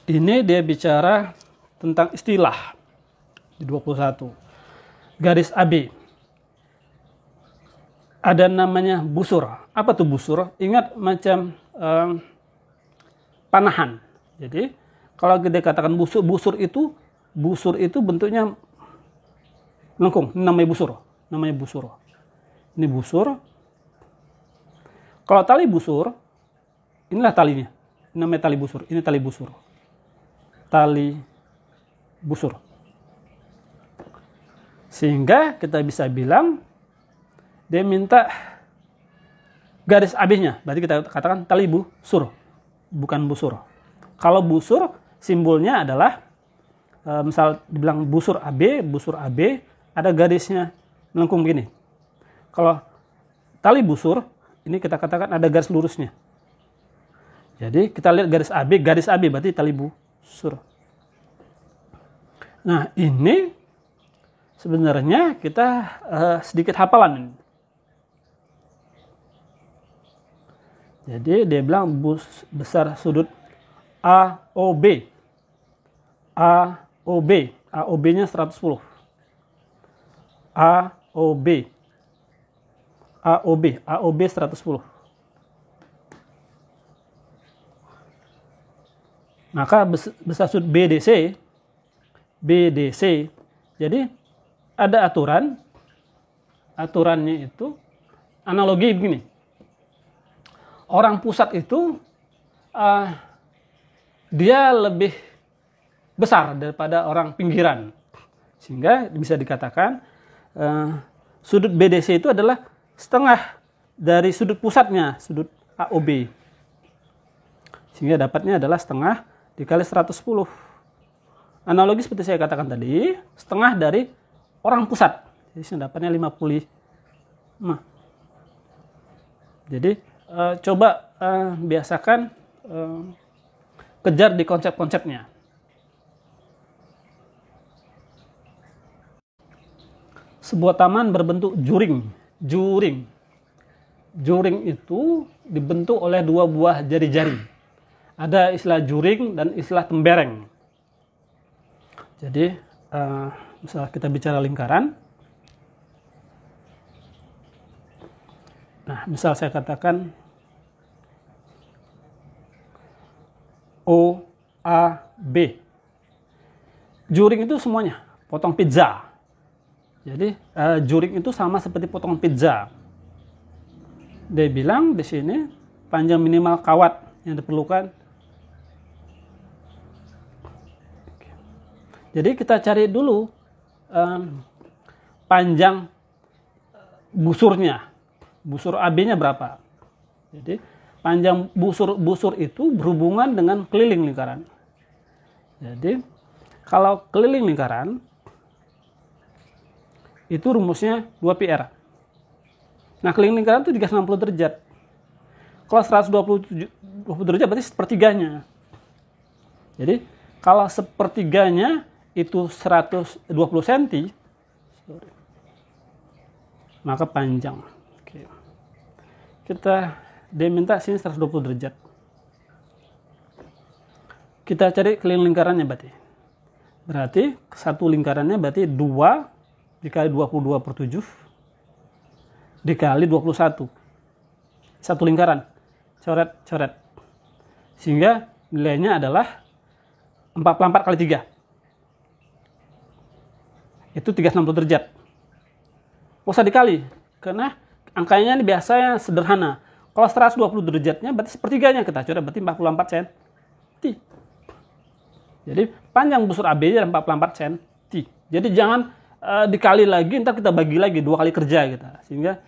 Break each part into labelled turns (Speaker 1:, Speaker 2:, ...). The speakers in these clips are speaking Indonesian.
Speaker 1: Ini dia bicara tentang istilah di 21. Garis AB. Ada namanya busur. Apa tuh busur? Ingat macam panahan. Jadi kalau kita katakan busur itu bentuknya melengkung. Ini namanya busur. Ini busur. Kalau tali busur, inilah talinya. Ini namanya tali busur. Ini tali busur. Tali busur. Sehingga kita bisa bilang dia minta garis AB-nya. Berarti kita katakan tali busur, bukan busur. Kalau busur, simbolnya adalah misal dibilang busur AB, ada garisnya melengkung begini. Kalau tali busur, ini kita katakan ada garis lurusnya. Jadi kita lihat garis AB berarti tali busur. Nah ini sebenarnya kita sedikit hafalan. Jadi dia bilang besar sudut AOB. AOB-nya 110. AOB 110. Maka besar sudut BDC. Jadi ada aturannya itu analogi begini. Orang pusat itu dia lebih besar daripada orang pinggiran. Sehingga bisa dikatakan sudut BDC itu adalah setengah dari sudut pusatnya, sudut AOB. Sehingga dapatnya adalah setengah dikali 110. Analogi seperti saya katakan tadi, setengah dari orang pusat. Jadi dapatnya 55. Jadi coba biasakan kejar di konsep-konsepnya. Sebuah taman berbentuk juring. Juring itu dibentuk oleh dua buah jari-jari. Ada istilah juring dan istilah tembereng. Jadi, misalnya kita bicara lingkaran. Nah, misal saya katakan OAB. Juring itu semuanya, potong pizza. Jadi, juring itu sama seperti potongan pizza. Dia bilang di sini panjang minimal kawat yang diperlukan. Jadi kita cari dulu panjang busurnya. Busur AB-nya berapa? Jadi panjang busur itu berhubungan dengan keliling lingkaran. Jadi kalau keliling lingkaran itu rumusnya 2πr. Nah, keliling lingkaran itu 360 derajat. Kalau 120 derajat berarti sepertiganya. Jadi kalau sepertiganya itu 120 cm, maka panjang. Oke. Dia minta sini 120 derajat. Kita cari keliling lingkarannya berarti. Berarti satu lingkarannya berarti 2 dikali 22/7 dikali 21. Satu lingkaran. Coret. Sehingga nilainya adalah 44 kali 3. Itu 360 derajat. Nggak usah dikali, karena angkanya ini biasanya sederhana. Kalau 120 derajatnya berarti sepertiganya kita coret, berarti 44 cm. Jadi panjang busur AB-nya 44 cm. Jadi jangan dikali lagi, ntar kita bagi lagi 2 kali kerja kita. Sehingga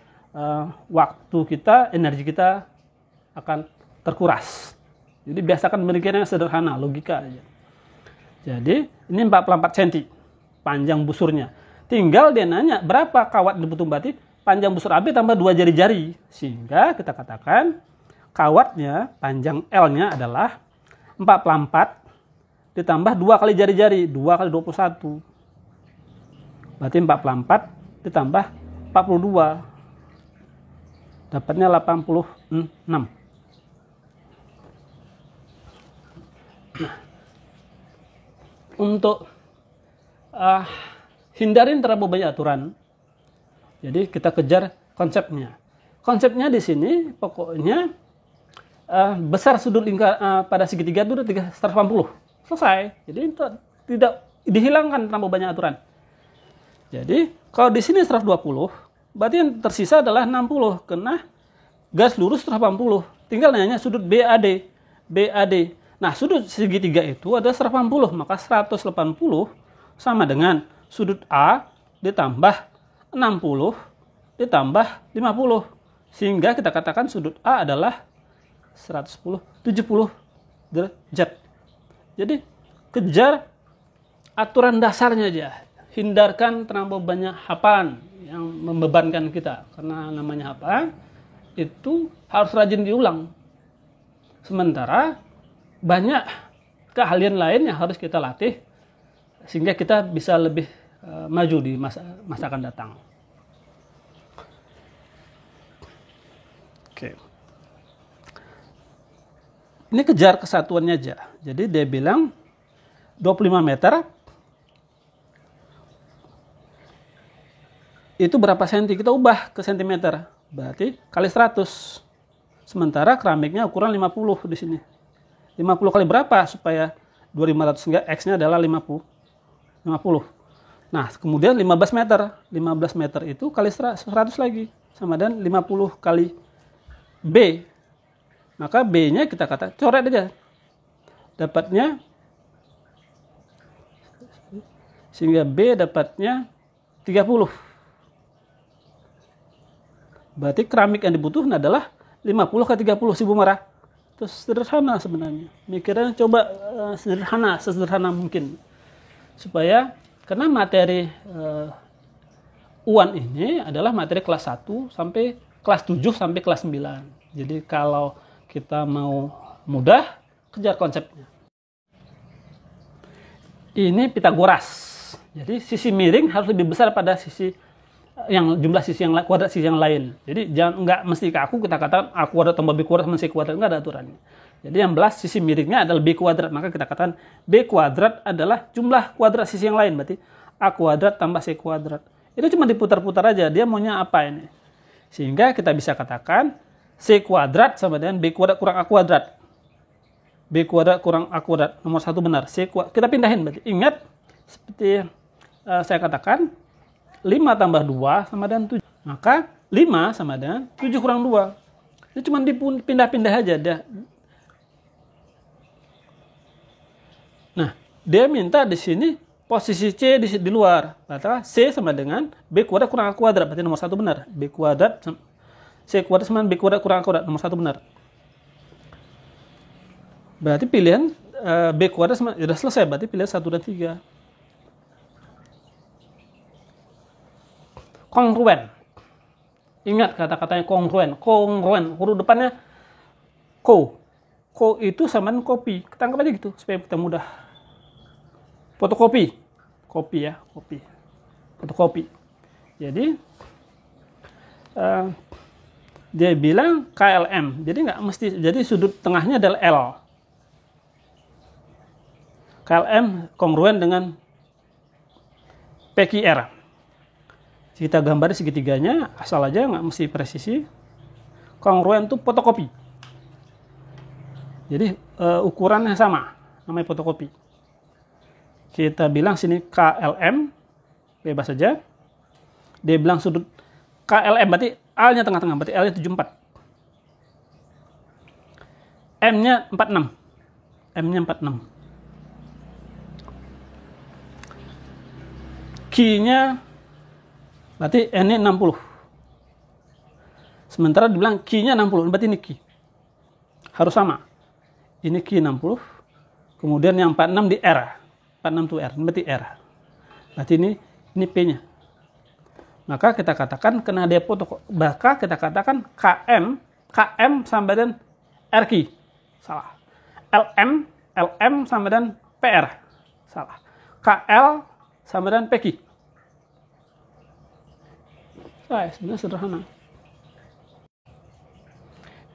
Speaker 1: waktu kita, energi kita akan terkuras. Jadi biasakan memikirnya sederhana, logika aja. Jadi ini 44 cm panjang busurnya. Tinggal dia nanya berapa kawat dibutuhkan, berarti panjang busur AB tambah 2 jari-jari. Sehingga kita katakan kawatnya, panjang L-nya adalah 44 ditambah 2 kali jari-jari, 2 kali 21. Berarti 44 ditambah 42. Dapatnya 86. Nah, untuk hindarin terlalu banyak aturan. Jadi kita kejar konsepnya. Konsepnya di sini pokoknya besar sudut lingkar pada segitiga itu 180. Selesai. Jadi tidak dihilangkan terlalu banyak aturan. Jadi kalau di sini 120, berarti yang tersisa adalah 60 karena garis lurus 180. Tinggal nanya sudut BAD. BAD. Nah, sudut segitiga itu ada 180, maka 180 sama dengan sudut A ditambah 60 ditambah 50. Sehingga kita katakan sudut A adalah 70 derajat. Jadi kejar aturan dasarnya aja. Hindarkan terlalu banyak hafalan yang membebankan kita. Karena namanya hafalan itu harus rajin diulang. Sementara banyak keahlian lain yang harus kita latih sehingga kita bisa lebih maju di masa akan datang. Oke. Ini kejar kesatuannya aja. Jadi dia bilang 25 meter itu berapa senti? Kita ubah ke sentimeter. Berarti kali 100. Sementara keramiknya ukuran 50 di sini. 50 kali berapa supaya 2500 sehingga X-nya adalah 50. Nah, kemudian 15 meter. 15 meter itu kali 100 lagi. Sama dengan 50 kali B. Maka B-nya kita kata coret aja. Dapatnya sehingga B dapatnya 30. Berarti keramik yang dibutuhkan adalah 50 ke 30 si Bu Mara. Terus sederhana sebenarnya. Mikirnya coba sesederhana mungkin. Supaya karena materi UAN ini adalah materi kelas 1 sampai kelas 7 sampai kelas 9. Jadi kalau kita mau mudah, kejar konsepnya. Ini Pitagoras. Jadi sisi miring harus lebih besar pada sisi yang jumlah sisi yang kuadrat sisi yang lain. Jadi jangan nggak mesti ke aku kita katakan A kuadrat tambah B kuadrat sama C kuadrat, nggak ada aturannya. Jadi yang belas sisi miringnya adalah B kuadrat, maka kita katakan B kuadrat adalah jumlah kuadrat sisi yang lain, berarti A kuadrat tambah C kuadrat. Itu cuma diputar-putar aja, dia maunya apa ini. Sehingga kita bisa katakan C kuadrat sama dengan B kuadrat kurang A kuadrat. B kuadrat kurang A kuadrat, nomor 1 benar. C kuadrat, kita pindahin berarti. Ingat seperti saya katakan 5 tambah 2 sama dengan 7. Maka 5 sama dengan 7 kurang 2. Ini cuma dipindah-pindah aja. Nah, dia minta di sini posisi C di luar. Berarti C sama dengan B kuadrat kurang A kuadrat. Berarti nomor 1 benar. B kuadrat C kuadrat sama B kuadrat kurang A kuadrat. Nomor 1 benar. Berarti pilihan B kuadrat sama, sudah selesai. Berarti pilihan 1 dan 3. Kongruen. Ingat kata-katanya kongruen. Kongruen. Huruf depannya ko. Ko itu sama dengan kopi. Kita anggap aja gitu supaya kita mudah. Fotokopi. Kopi ya. Kopi. Fotokopi. Jadi dia bilang KLM. Jadi nggak mesti. Jadi sudut tengahnya adalah L. KLM kongruen dengan PQR. Kita gambar segitiganya, asal aja nggak mesti presisi. Kongruen itu fotokopi. Jadi ukurannya sama, namanya fotokopi. Kita bilang sini KLM, bebas saja. Dia bilang sudut KLM, berarti A-nya tengah-tengah, berarti L-nya 74. M-nya 46. M-nya 46. Q-nya berarti N-nya 60. Sementara dibilang Q-nya 60, berarti ini Q. Harus sama. Ini Q 60. Kemudian yang 46 di R. 46 itu R, berarti R. Berarti ini P-nya. Maka kita katakan karena dia maka kita katakan KM sama dengan RQ. Salah. LM sama dengan PR. Salah. KL sama dengan PQ. Sebenarnya sederhana.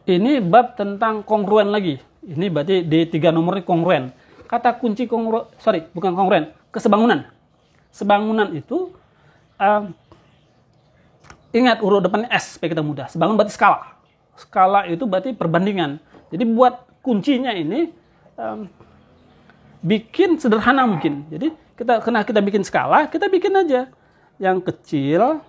Speaker 1: Ini bab tentang kongruen lagi. Ini berarti D3 nomor ini kongruen. kata kunci bukan kongruen, kesebangunan. Sebangunan itu ingat huruf depannya S supaya kita mudah. Sebangun berarti skala. Skala itu berarti perbandingan. Jadi buat kuncinya ini bikin sederhana mungkin. Jadi karena kita bikin skala, kita bikin aja yang kecil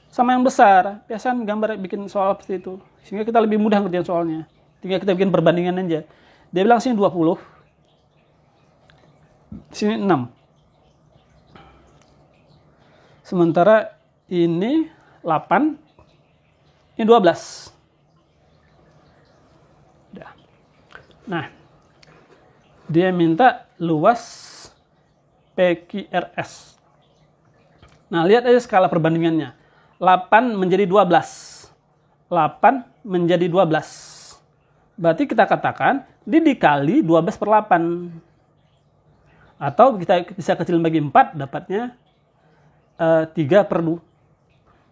Speaker 1: sama yang besar. Biasanya gambar bikin soal seperti itu. Sehingga kita lebih mudah ngerjain soalnya. Tinggal kita bikin perbandingan aja. Dia bilang sini 20. Sini 6. Sementara ini 8. Ini 12. Udah. Nah, dia minta luas PQRS. Nah, lihat aja skala perbandingannya. 8 menjadi 12. 8 menjadi 12. Berarti kita katakan dikali 12 per 8. Atau kita bisa kecilin bagi 4, dapatnya 3 per 2.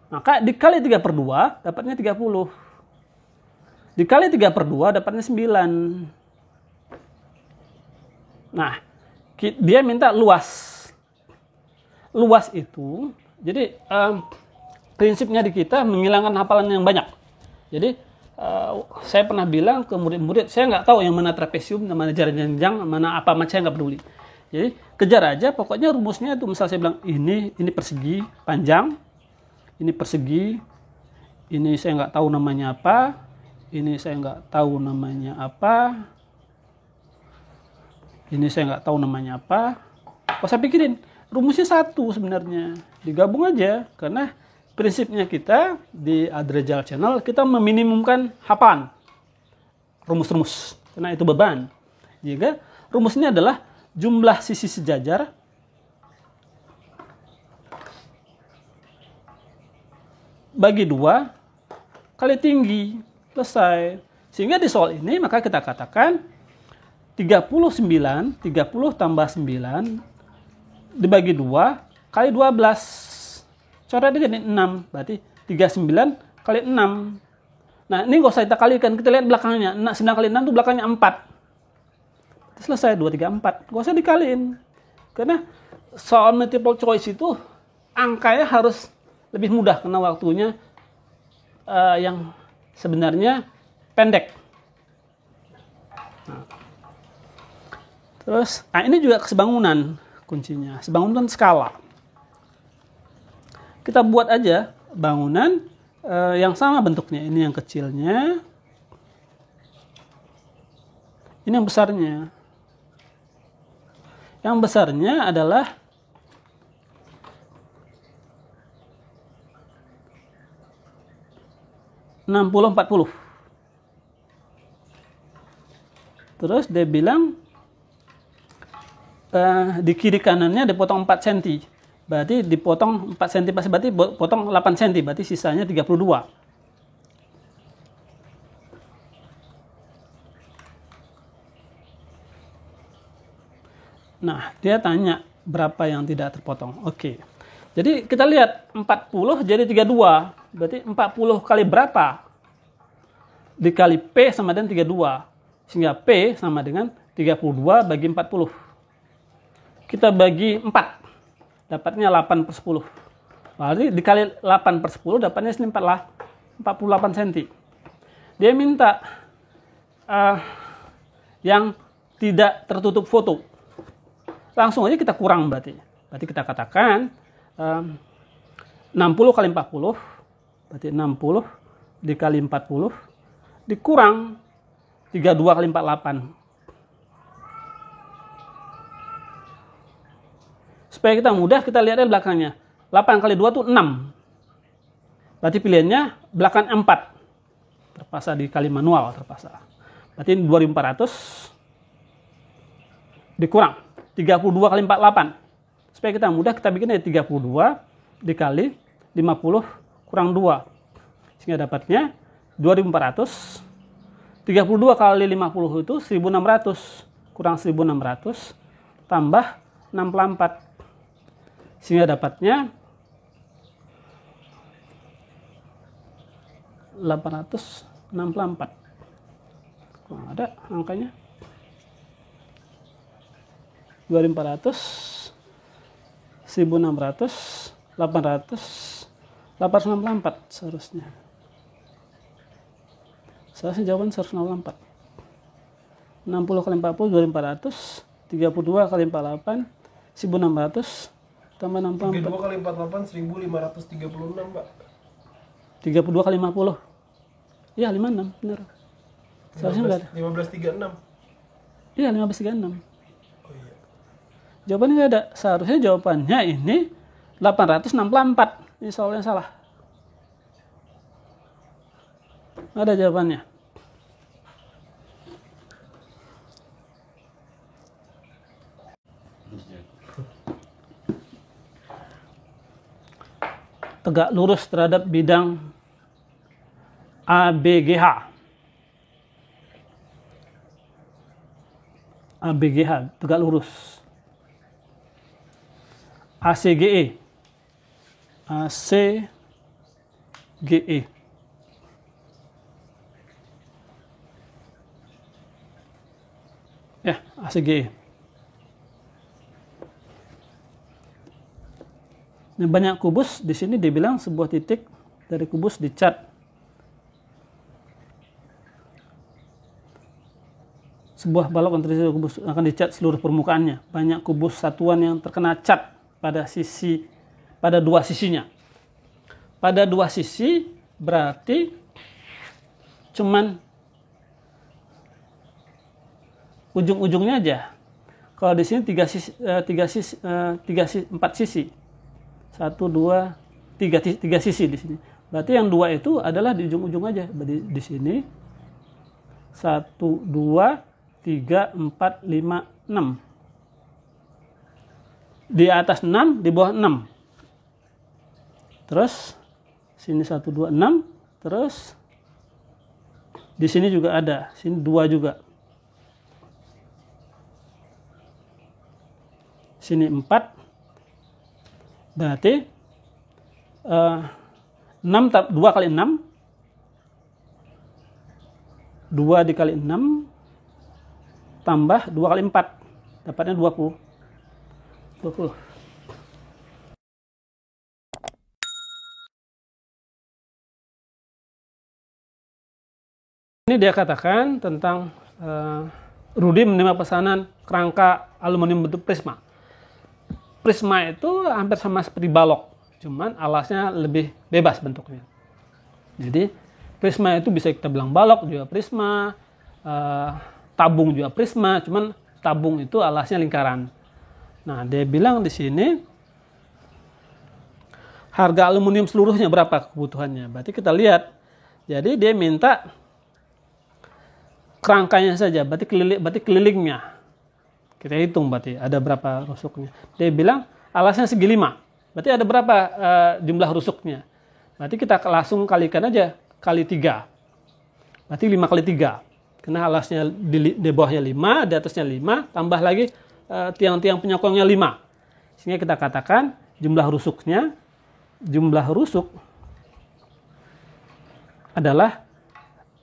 Speaker 1: Maka dikali 3 per 2, dapatnya 30. Dikali 3 per 2, dapatnya 9. Nah, dia minta luas. Luas itu, jadi prinsipnya di kita menghilangkan hafalan yang banyak. Jadi saya pernah bilang ke murid-murid, saya nggak tahu yang mana trapesium, mana jarak jenjang, mana apa, saya nggak peduli. Jadi kejar aja, pokoknya rumusnya itu misal saya bilang ini persegi panjang, ini persegi, ini saya nggak tahu namanya apa, ini saya nggak tahu namanya apa, ini saya nggak tahu namanya apa. Kok saya pikirin rumusnya satu sebenarnya, digabung aja karena prinsipnya kita di Adrejal Channel kita meminimumkan hafalan rumus-rumus karena itu beban. Jika rumusnya adalah jumlah sisi sejajar bagi 2 kali tinggi, selesai. Sehingga di soal ini maka kita katakan 30 tambah 9 dibagi 2 kali 12. Coret aja nih 6, berarti 39 kali 6. Nah, ini nggak usah kita kalikan, kita lihat belakangnya. 9 kali 6 itu belakangnya 4. Selesai, 2, 3, 4. Nggak usah dikaliin. Karena soal multiple choice itu angkanya harus lebih mudah karena waktunya yang sebenarnya pendek. Nah. Terus, ini juga kesebangunan kuncinya. Sebangunan skala. Kita buat aja bangunan yang sama bentuknya. Ini yang kecilnya. Ini yang besarnya. Yang besarnya adalah (60/40). Terus dia bilang di kiri kanannya dipotong 4 cm. Berarti dipotong 4 cm, berarti potong 8 cm, berarti sisanya 32. Nah, dia tanya berapa yang tidak terpotong. Oke. Jadi kita lihat 40 jadi 32. Berarti 40 kali berapa? Dikali P sama dengan 32. Sehingga P sama dengan 32 bagi 40. Kita bagi 4. Dapatnya 8/10. Berarti dikali 8/10 dapatnya sini 48 cm. Dia minta yang tidak tertutup foto. Langsung aja kita kurang berarti. Berarti kita katakan 60 kali 40, berarti 60 dikali 40, dikurang 32 kali 48. Supaya kita mudah, kita lihat aja belakangnya. 8 kali 2 itu 6. Berarti pilihannya belakang 4. Terpaksa dikali manual, terpaksa. Berarti 2400 dikurang 32 kali 48. Supaya kita mudah, kita bikin aja 32 dikali 50 kurang 2. Sehingga dapatnya 2400. 32 kali 50 itu 1600. Kurang 1600 tambah 64. Sehingga dapatnya 864. Kok ada angkanya? 2400, 1600, 800, 864 seharusnya. Seharusnya jawaban 164. 60 kali 40, 2400, 32 kali 48, 1600, tambah 64.
Speaker 2: 32 kali 48, 1536, Pak.
Speaker 1: 32 kali 50. Iya, 56, benar. Seharusnya enggak ada.
Speaker 2: 1536.
Speaker 1: Iya, 1536.
Speaker 2: Oh iya.
Speaker 1: Jawabannya enggak ada. Seharusnya jawabannya ini 864. Ini soalnya salah. Ada jawabannya. Tegak lurus terhadap bidang ABGH. ABGH, tegak lurus. ACGE. ACGE. Ya, ACGE. Ini banyak kubus, di sini dibilang sebuah titik dari kubus dicat. Sebuah balok yang terisi kubus akan dicat seluruh permukaannya. Banyak kubus satuan yang terkena cat pada dua sisinya. Pada dua sisi berarti cuman ujung-ujungnya aja. Kalau di sini 4 sisi. 1, 2, 3 sisi di sini. Berarti yang 2 itu adalah di ujung-ujung aja. Di sini 1, 2, 3, 4, 5, 6. Di atas 6, di bawah 6. Terus sini 1, 2, 6. Terus di sini juga ada. Sini 2 juga. Sini 4. Berarti 2 kali 6, 2 dikali 6 tambah 2 kali 4, dapatnya 20. Ini dia katakan tentang Rudi menerima pesanan kerangka aluminium bentuk prisma. Prisma itu hampir sama seperti balok, cuman alasnya lebih bebas bentuknya. Jadi prisma itu bisa kita bilang balok juga prisma, tabung juga prisma, cuman tabung itu alasnya lingkaran. Nah, dia bilang di sini harga aluminium seluruhnya berapa kebutuhannya. Berarti kita lihat. Jadi dia minta kerangkanya saja, berarti kelilingnya. Kita hitung berarti ada berapa rusuknya. Dia bilang alasnya segi 5. Berarti ada berapa jumlah rusuknya. Berarti kita langsung kalikan aja kali 3. Berarti 5 kali 3. Karena alasnya di bawahnya 5, di atasnya 5, tambah lagi tiang-tiang penyokongnya 5. Sehingga kita katakan jumlah rusuk adalah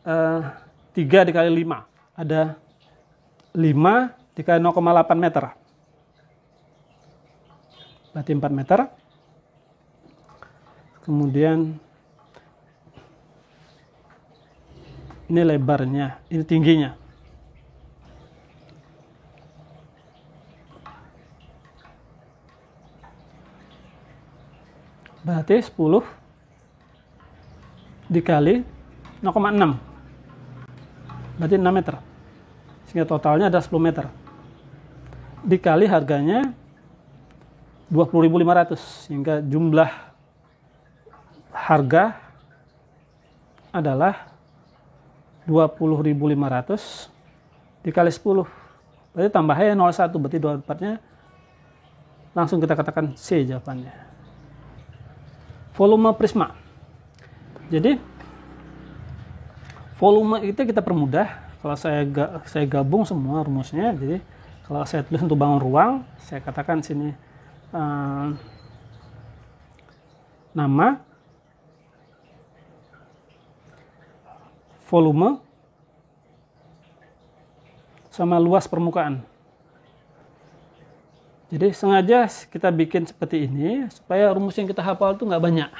Speaker 1: 3 dikali 5. Ada 5 dikali 0,8 meter. Berarti 4 meter. Kemudian ini lebarnya, ini tingginya. Berarti 10 dikali 0,6. Berarti 6 meter. Sehingga totalnya ada 10 meter. Dikali harganya 20.500, sehingga jumlah harga adalah 20.500 dikali 10. Berarti tambahnya 01, berarti 24-nya langsung kita katakan C jawabannya. Volume prisma. Jadi volume itu kita permudah. Kalau saya gabung semua rumusnya, jadi kalau saya tulis untuk bangun ruang, saya katakan sini nama, volume, sama luas permukaan. Jadi sengaja kita bikin seperti ini supaya rumus yang kita hafal itu nggak banyak.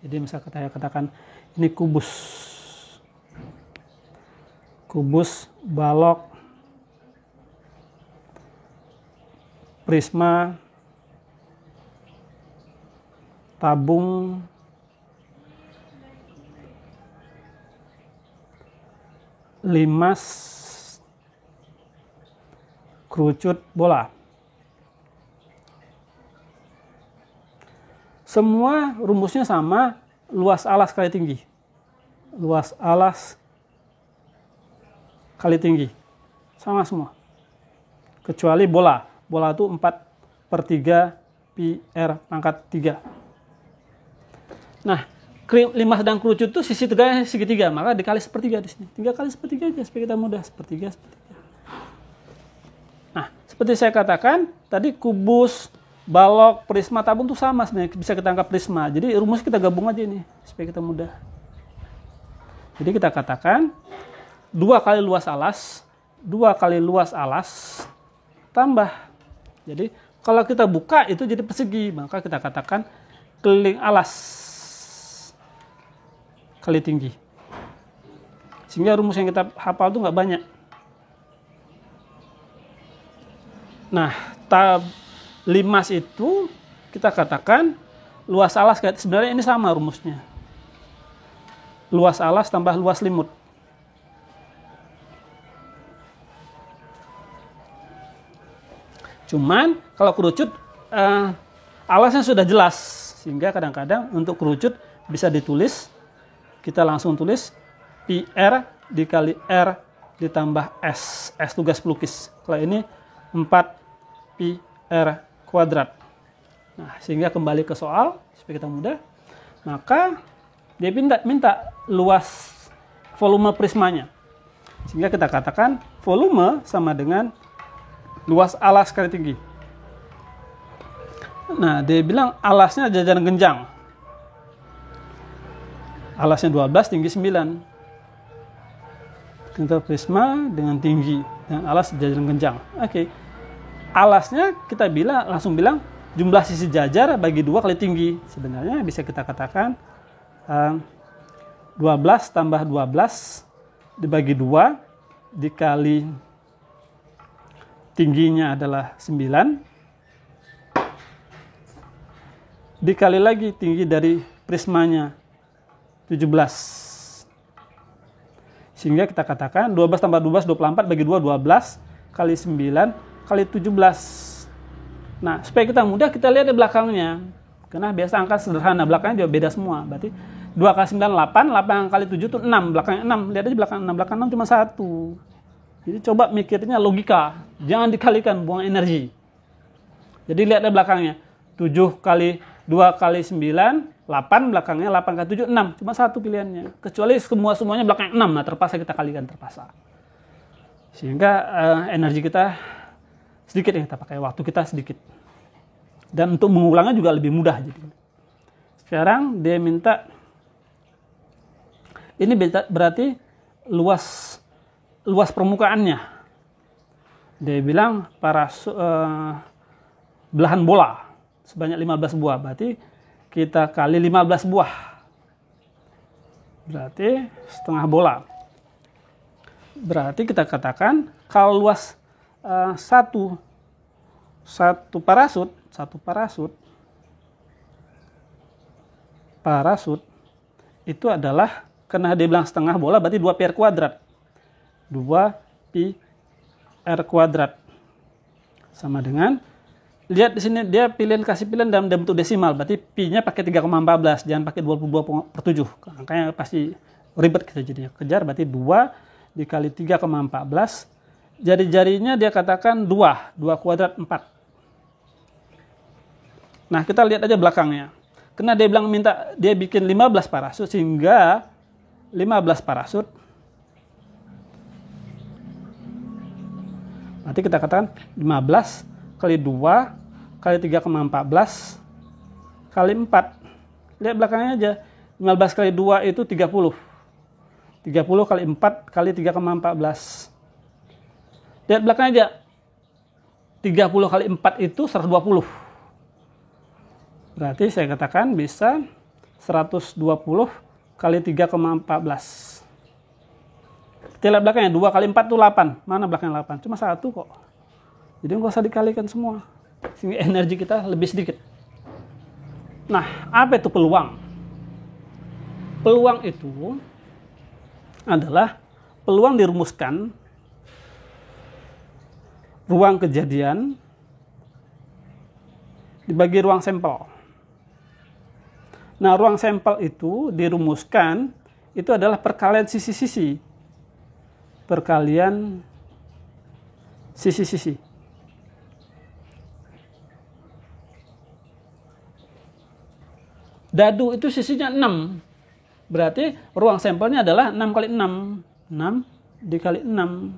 Speaker 1: Jadi misal kita katakan ini kubus, balok, prisma, tabung, limas, kerucut, bola. Semua rumusnya sama, luas alas kali tinggi. Luas alas kali tinggi. Sama semua. Kecuali bola. Bola itu 4/3 pi r pangkat 3. Nah, limas dan kerucut itu sisi tegaknya segitiga, maka dikali sepertiga di sini. 3 kali sepertiga aja supaya kita mudah. Sepertiga. Nah, seperti saya katakan, tadi kubus, balok, prisma, tabung itu sama sebenarnya, bisa kita anggap prisma. Jadi rumus kita gabung aja ini supaya kita mudah. Jadi kita katakan 2 kali luas alas tambah. Jadi kalau kita buka itu jadi persegi, maka kita katakan keliling alas kali tinggi. Sehingga rumus yang kita hafal itu nggak banyak. Nah, limas itu kita katakan luas alas, sebenarnya ini sama rumusnya. Luas alas tambah luas limut. Cuman kalau kerucut alasnya sudah jelas, sehingga kadang-kadang untuk kerucut bisa ditulis, kita langsung tulis pi r dikali r ditambah s tugas pelukis. Kalau ini 4 pi r kuadrat. Nah, sehingga kembali ke soal supaya kita mudah, maka dia minta luas volume prismanya. Sehingga kita katakan volume sama dengan luas alas kali tinggi. Nah, dia bilang alasnya jajaran genjang. Alasnya 12, tinggi 9. Kita prisma dengan tinggi dan alas jajaran genjang. Oke. Alasnya kita langsung bilang jumlah sisi jajar bagi 2 kali tinggi. Sebenarnya bisa kita katakan 12 tambah 12 dibagi 2 dikali tingginya adalah 9 dikali lagi tinggi dari prismanya 17. Sehingga kita katakan 12 tambah 12 24 bagi 2 12 kali 9 kali 17. Nah, supaya kita mudah, kita lihat di belakangnya. Karena biasa angka sederhana, belakangnya juga beda semua. Berarti 2 kali 9, 8, 8 kali 7 itu 6, belakangnya 6. Lihat aja belakang 6, belakang 6 cuma 1. Jadi coba mikirnya logika, jangan dikalikan, buang energi. Jadi lihat di belakangnya, 7 kali 2 kali 9, 8, belakangnya 8 kali 7, 6. Cuma 1 pilihannya. Kecuali semuanya belakangnya 6, nah terpaksa kita kalikan, terpaksa. Sehingga energi kita sedikit yang kita pakai, waktu kita sedikit. Dan untuk mengulangnya juga lebih mudah. Jadi. Sekarang dia minta, ini berarti luas permukaannya. Dia bilang belahan bola sebanyak 15 buah. Berarti kita kali 15 buah. Berarti setengah bola. Berarti kita katakan kalau luas satu parasut itu adalah, karena dia bilang setengah bola, berarti 2 pi r kuadrat. 2 pi r kuadrat sama dengan, lihat di sini dia kasih pilihan dalam bentuk desimal, berarti pi-nya pakai 3,14, jangan pakai 22/7. Angkanya pasti ribet kita jadinya. Kejar, berarti 2 dikali 3,14. Jari-jarinya dia katakan 2 kuadrat 4. Nah, kita lihat aja belakangnya. Karena dia bilang dia bikin 15 parasut, sehingga 15 parasut. Nanti kita katakan 15 kali 2 kali 3,14 kali 4. Lihat belakangnya aja. 15 kali 2 itu 30. 30 kali 4 kali 3,14. Lihat belakang aja. 30 kali 4 itu 120. Berarti saya katakan bisa 120 kali 3,14. Kita lihat belakangnya, 2 kali 4 itu 8. Mana belakangnya 8? Cuma 1 kok. Jadi nggak usah dikalikan semua. Sehingga energi kita lebih sedikit. Nah, apa itu peluang? Peluang itu adalah peluang dirumuskan ruang kejadian dibagi ruang sampel. Nah, ruang sampel itu dirumuskan itu adalah perkalian sisi-sisi. Perkalian sisi-sisi. Dadu itu sisinya 6. Berarti ruang sampelnya adalah 6 kali 6. 6 dikali 6.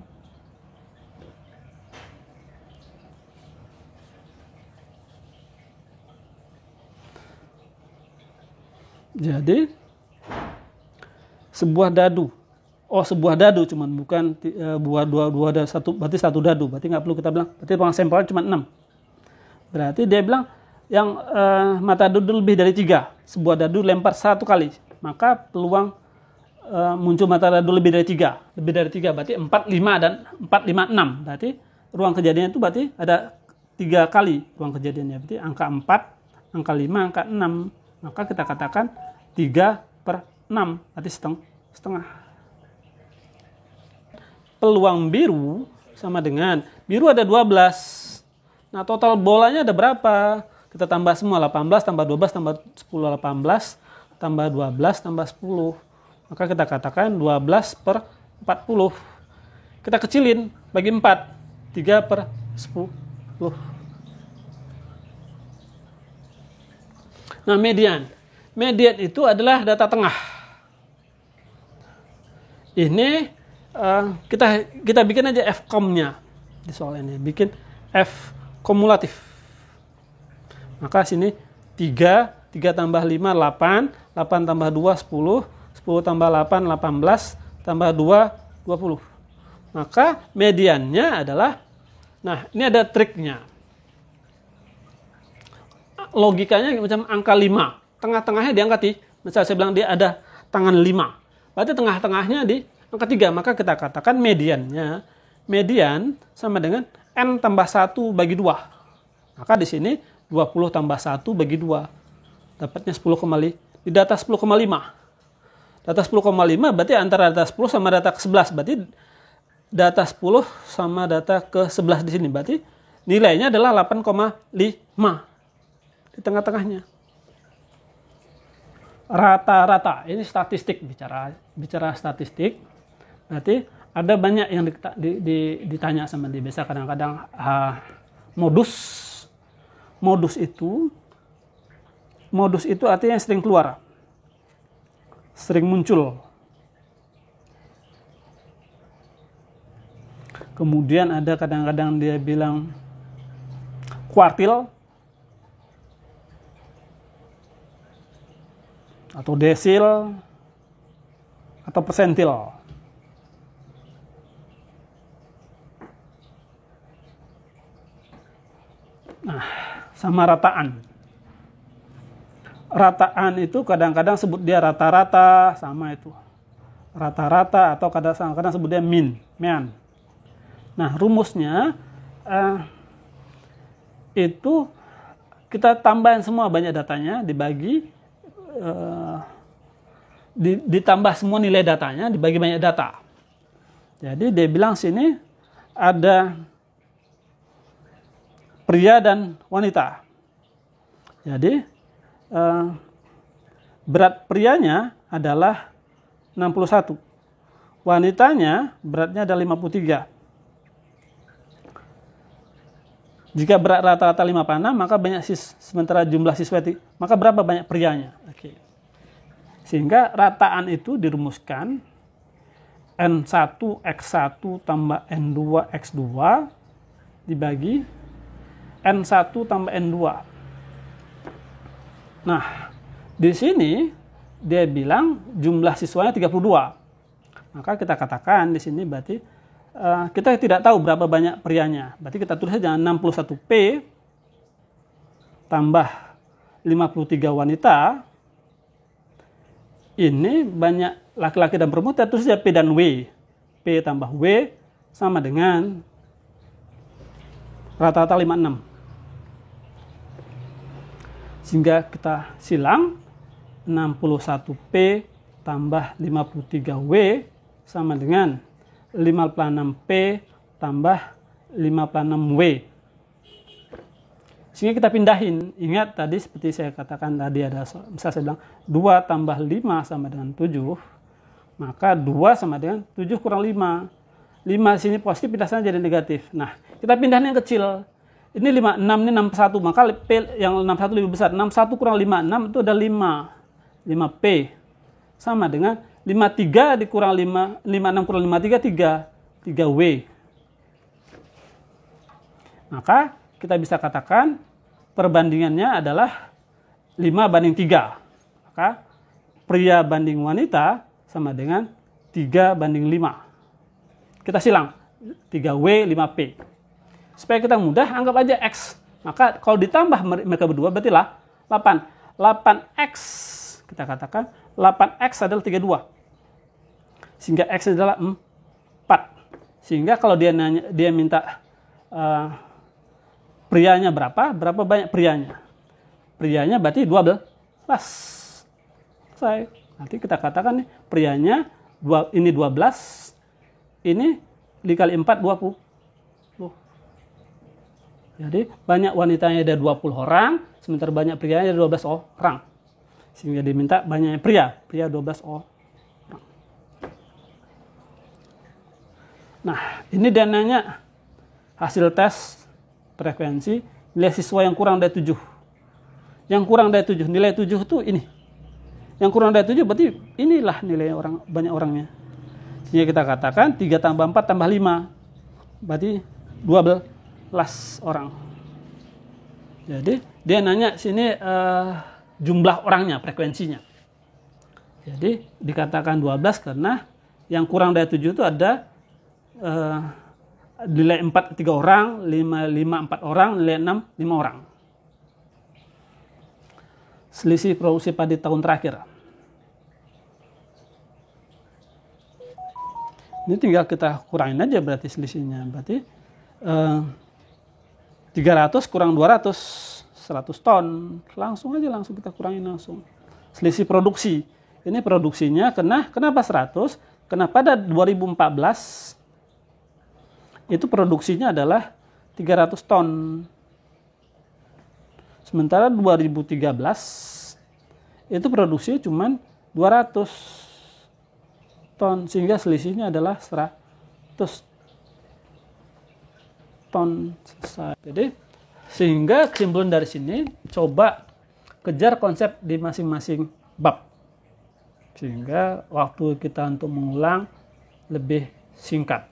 Speaker 1: Jadi sebuah dadu. Oh, sebuah dadu cuman bukan dua dadu satu, berarti satu dadu. Berarti nggak perlu kita bilang. Berarti ruang sampelnya cuma 6. Berarti dia bilang yang mata dadu lebih dari 3. Sebuah dadu lempar 1 kali. Maka peluang muncul mata dadu lebih dari 3. Lebih dari 3 berarti 4, 5 dan 4, 5, 6. Berarti ruang kejadiannya itu berarti ada 3 kali ruang kejadiannya. Berarti angka 4, angka 5, angka 6. Maka kita katakan 3/6. Berarti setengah. Peluang biru sama dengan biru ada 12. Nah, total bolanya ada berapa? Kita tambah semua, 18 tambah 12 tambah 10, 18 tambah 12 tambah 10. Maka kita katakan 12/40. Kita kecilin, bagi 4. 3/10. Nah, median. Median itu adalah data tengah. Ini kita bikin aja F-com-nya di soal ini. Bikin F kumulatif. Maka sini 3 tambah 5, 8. 8 tambah 2, 10. 10 tambah 8, 18. Tambah 2, 20. Maka mediannya adalah, nah ini ada triknya. Logikanya macam angka 5. Tengah-tengahnya diangkat. Misalnya saya bilang dia ada tangan 5. Berarti tengah-tengahnya di angka 3. Maka kita katakan mediannya. Median sama dengan N tambah 1 bagi 2. Maka di sini 20 tambah 1 bagi 2. Dapatnya 10,5. Di data 10,5. Data 10,5 berarti antara data 10 sama data ke-11. Berarti data 10 sama data ke-11 di sini. Berarti nilainya adalah 8,5. Di tengah-tengahnya. Rata-rata. Ini statistik, bicara statistik. Berarti ada banyak yang ditanya sama dia. Biasa kadang-kadang modus itu artinya sering keluar, sering muncul. Kemudian ada kadang-kadang dia bilang kuartil atau desil atau persentil. Nah, sama rataan. Rataan itu kadang-kadang sebut dia rata-rata, sama itu. Rata-rata atau kadang-kadang sebut dia mean. Nah, rumusnya itu kita tambahin semua banyak datanya, dibagi, ditambah semua nilai datanya, dibagi banyak data. Jadi dia bilang sini ada pria dan wanita. Jadi berat prianya adalah 61. Wanitanya beratnya ada 53. Jika berat rata-rata 56, maka banyak sementara jumlah siswa, maka berapa banyak prianya? Oke. Sehingga rataan itu dirumuskan N1X1 tambah N2X2 dibagi N1 tambah N2. Nah, di sini dia bilang jumlah siswanya 32. Maka kita katakan di sini berarti kita tidak tahu berapa banyak prianya. Berarti kita tulis saja 61P tambah 53 wanita. Ini banyak laki-laki dan perempuan, kita tulis saja P dan W. P tambah W sama dengan rata-rata 56. Sehingga kita silang 61P tambah 53W sama dengan 56P tambah 56W. Sehingga kita pindahin. Ingat tadi seperti saya katakan tadi ada, misalnya saya bilang 2 tambah 5 sama dengan 7. Maka 2 sama dengan 7 kurang 5. 5 sini positif, pindah sana jadi negatif. Nah, kita pindahin yang kecil. Ini 56, ini 61. Maka P yang 61 lebih besar. 61 kurang 56 itu ada 5. 5P. Sama dengan 53 dikurang 5, 56 kurang 53, 3W. Maka kita bisa katakan perbandingannya adalah 5:3. Maka pria banding wanita sama dengan 3:5. Kita silang 3W, 5P. Supaya kita mudah, anggap aja X. Maka kalau ditambah mereka berdua berarti lah 8. 8X, kita katakan 8X adalah 32. Sehingga X adalah 4. Sehingga kalau dia minta prianya berapa banyak prianya. Prianya berarti 12. Selesai. Nanti kita katakan nih, prianya ini 12, ini dikali 4, 20. Jadi banyak wanitanya ada 20 orang, sementara banyak prianya ada 12 orang. Sehingga diminta banyaknya pria 12 orang. Nah, ini dananya hasil tes frekuensi nilai siswa yang kurang dari 7. Yang kurang dari 7, nilai 7 itu ini. Yang kurang dari 7 berarti inilah nilai orang, banyak orangnya. Sehingga kita katakan 3 tambah 4 tambah 5. Berarti 12 orang. Jadi dia nanya sini jumlah orangnya, frekuensinya. Jadi dikatakan 12 karena yang kurang dari 7 itu ada nilai 4 3 orang, 5 4 orang, nilai 6 5 orang. Selisih produksi padi tahun terakhir. Ini tinggal kita kurangin aja berarti selisihnya. Berarti 300 kurang 200, 100 ton. Langsung kita kurangin langsung. Selisih produksi. Ini produksinya kenapa 100? Karena pada 2014 itu produksinya adalah 300 ton. Sementara 2013 itu produksinya cuma 200 ton. Sehingga selisihnya adalah 100 ton. Jadi sehingga kesimpulan dari sini coba kejar konsep di masing-masing bab. Sehingga waktu kita untuk mengulang lebih singkat.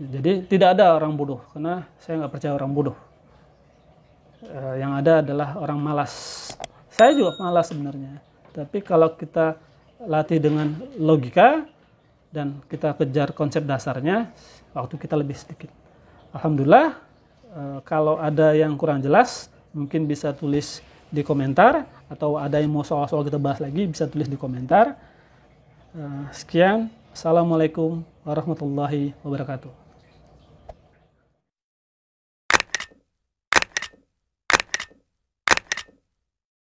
Speaker 1: Jadi tidak ada orang bodoh, karena saya nggak percaya orang bodoh. Yang ada adalah orang malas. Saya juga malas sebenarnya. Tapi kalau kita latih dengan logika dan kita kejar konsep dasarnya, waktu kita lebih sedikit. Alhamdulillah, kalau ada yang kurang jelas, mungkin bisa tulis di komentar, atau ada yang mau soal-soal kita bahas lagi, bisa tulis di komentar. Sekian, Assalamualaikum warahmatullahi wabarakatuh.